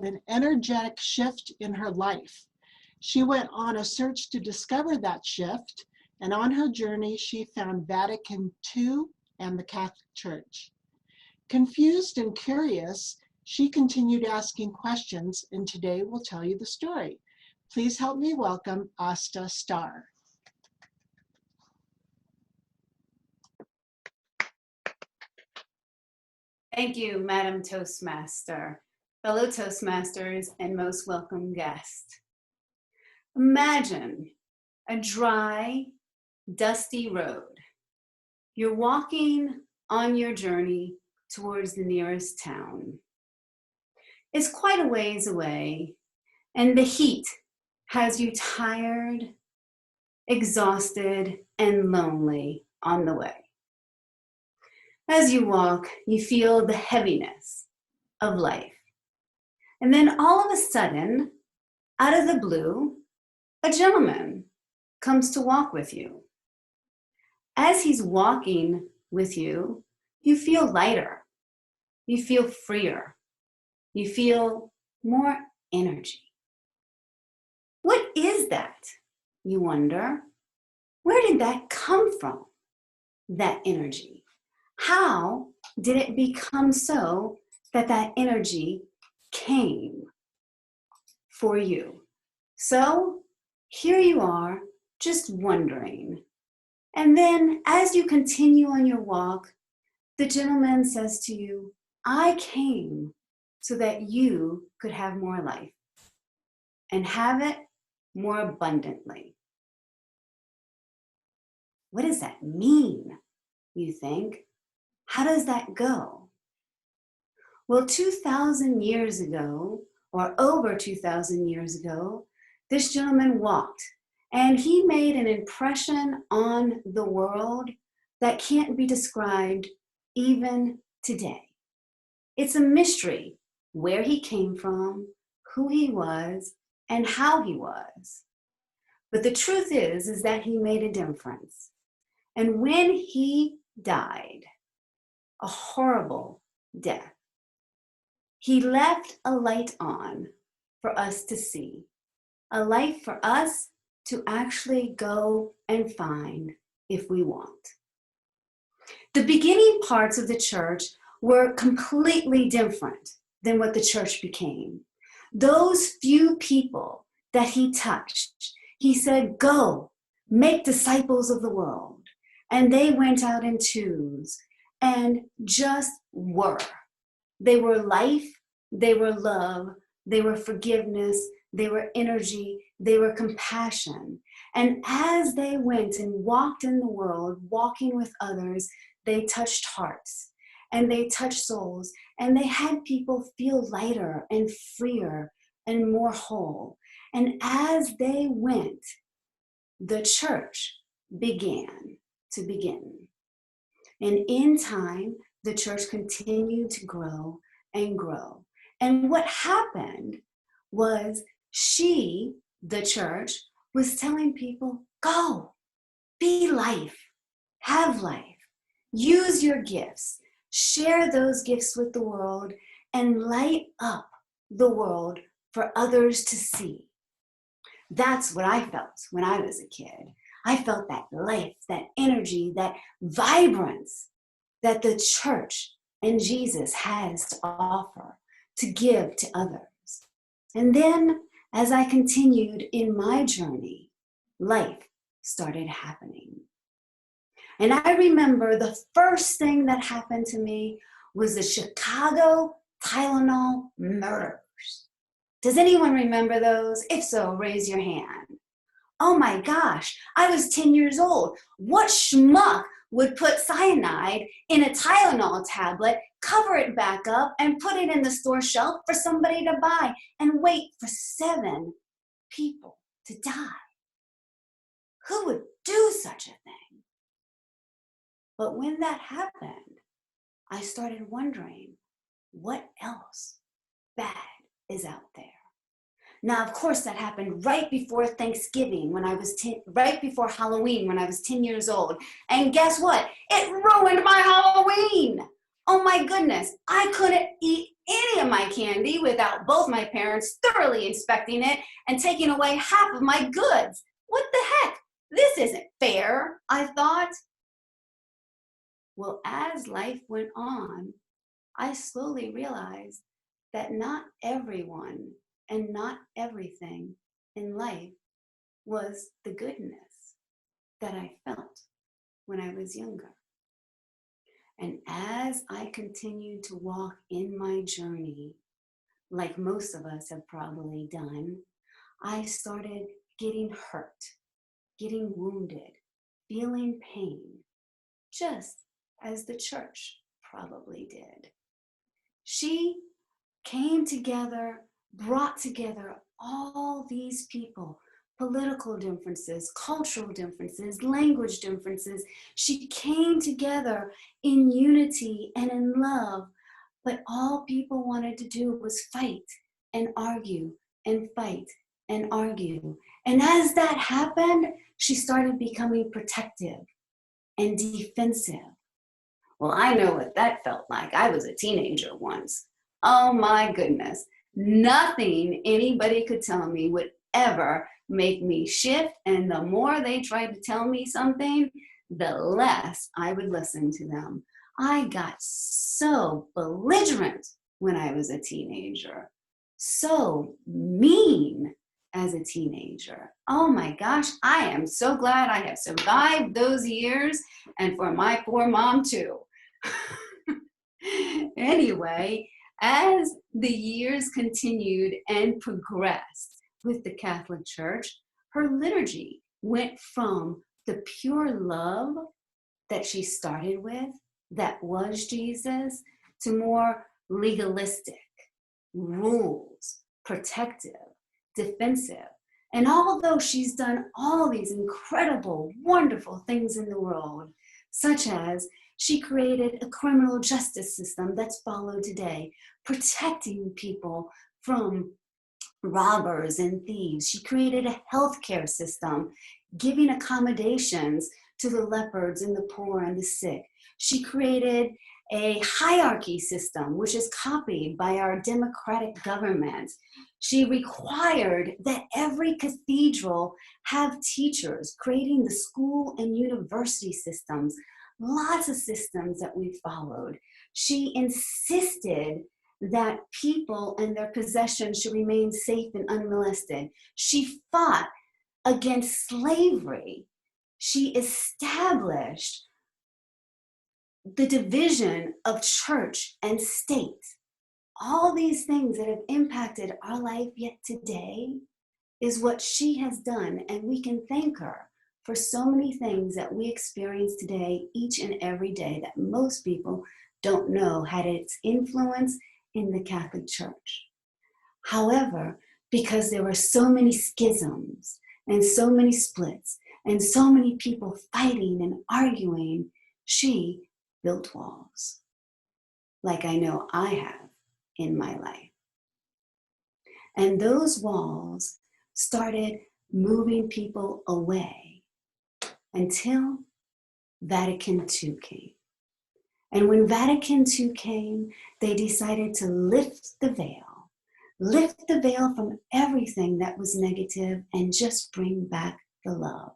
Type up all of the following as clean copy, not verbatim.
an energetic shift in her life. She went on a search to discover that shift, and on her journey, she found Vatican II and the Catholic Church. Confused and curious, she continued asking questions, and today we'll tell you the story. Please help me welcome Asta Starr. Thank you, Madam Toastmaster, fellow Toastmasters, and most welcome guest. Imagine a dry, dusty road. You're walking on your journey towards the nearest town. It's quite a ways away, and the heat has you tired, exhausted, and lonely on the way. As you walk, you feel the heaviness of life. And then all of a sudden, out of the blue, a gentleman comes to walk with you. As he's walking with you, you feel lighter. You feel freer. You feel more energy. What is that, you wonder? Where did that come from, that energy? How did it become so that that energy came for you? So here you are, just wondering. And then as you continue on your walk, the gentleman says to you, I came so that you could have more life and have it more abundantly. What does that mean, you think? How does that go? Well, 2,000 years ago, or over 2,000 years ago, this gentleman walked, and he made an impression on the world that can't be described even today. It's a mystery where he came from, who he was, and how he was. But the truth is that he made a difference. And when he died, a horrible death, he left a light on for us to see, a light for us to actually go and find if we want. The beginning parts of the church were completely different than what the church became. Those few people that he touched, he said, go, make disciples of the world. And they went out in twos and just were. They were life, they were love, they were forgiveness, they were energy, they were compassion. And as they went and walked in the world, walking with others, they touched hearts and they touched souls, and they had people feel lighter and freer and more whole. And as they went, the church began to begin. And in time, the church continued to grow and grow. And what happened was the church, was telling people, go, be life, have life, use your gifts, share those gifts with the world, and light up the world for others to see. That's what I felt when I was a kid. I felt that life, that energy, that vibrance that the church and Jesus has to offer, to give to others. And then as I continued in my journey, life started happening. And I remember the first thing that happened to me was the Chicago Tylenol murders. Does anyone remember those? If so, raise your hand. Oh my gosh, I was 10 years old. What schmuck would put cyanide in a Tylenol tablet, cover it back up, and put it in the store shelf for somebody to buy and wait for 7 people to die? Who would do such a thing? But when that happened, I started wondering, what else bad is out there? Now, of course, that happened right before Thanksgiving when I was right before Halloween when I was 10 years old. And guess what? It ruined my Halloween. Oh my goodness. I couldn't eat any of my candy without both my parents thoroughly inspecting it and taking away half of my goods. What the heck? This isn't fair, I thought. Well, as life went on, I slowly realized that not everyone and not everything in life was the goodness that I felt when I was younger. And as I continued to walk in my journey, like most of us have probably done, I started getting hurt, getting wounded, feeling pain, just as the church probably did. She came together, brought together all these people, political differences, cultural differences, language differences. She came together in unity and in love, but all people wanted to do was fight and argue and fight and argue. And as that happened, she started becoming protective and defensive. Well, I know what that felt like. I was a teenager once. Oh my goodness. Nothing anybody could tell me would ever make me shift. And the more they tried to tell me something, the less I would listen to them. I got so belligerent when I was a teenager, so mean as a teenager. Oh my gosh, I am so glad I have survived those years, and for my poor mom too. Anyway, as the years continued and progressed with the Catholic Church, her liturgy went from the pure love that she started with, that was Jesus, to more legalistic, rules, protective, defensive. And although she's done all these incredible, wonderful things in the world, such as she created a criminal justice system that's followed today, protecting people from robbers and thieves. She created a healthcare system, giving accommodations to the lepers and the poor and the sick. She created a hierarchy system, which is copied by our democratic government. She required that every cathedral have teachers, creating the school and university systems, lots of systems that we followed. She insisted that people and their possessions should remain safe and unmolested. She fought against slavery. She established the division of church and state. All these things that have impacted our life yet today is what she has done, and we can thank her for so many things that we experience today, each and every day, that most people don't know had its influence in the Catholic Church. However, because there were so many schisms and so many splits and so many people fighting and arguing, she built walls, like I know I have in my life. And those walls started moving people away until Vatican II came. And when Vatican II came, they decided to lift the veil from everything that was negative and just bring back the love.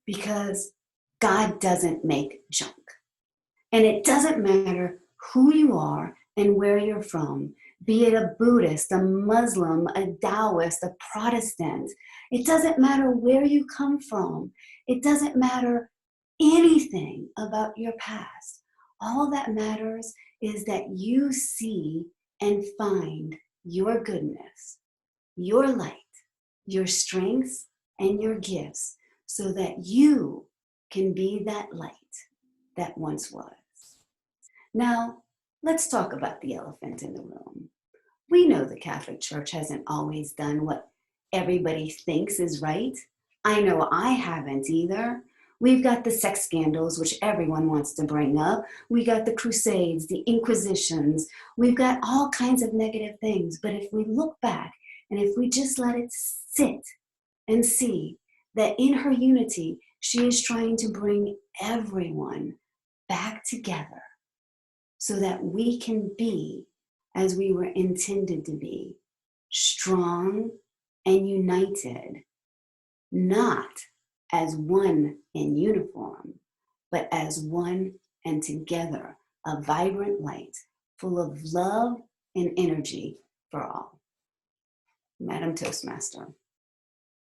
Because God doesn't make junk. And it doesn't matter who you are and where you're from, be it a Buddhist, a Muslim, a Taoist, a Protestant. It doesn't matter where you come from. It doesn't matter anything about your past. All that matters is that you see and find your goodness, your light, your strengths, and your gifts so that you can be that light that once was. Now, let's talk about the elephant in the room. We know the Catholic Church hasn't always done what everybody thinks is right. I know I haven't either. We've got the sex scandals, which everyone wants to bring up. We got the Crusades, the Inquisitions. We've got all kinds of negative things. But if we look back and if we just let it sit and see that in her unity, she is trying to bring everyone back together so that we can be as we were intended to be, strong and united, not as one in uniform, but as one and together, a vibrant light full of love and energy for all. Madam Toastmaster.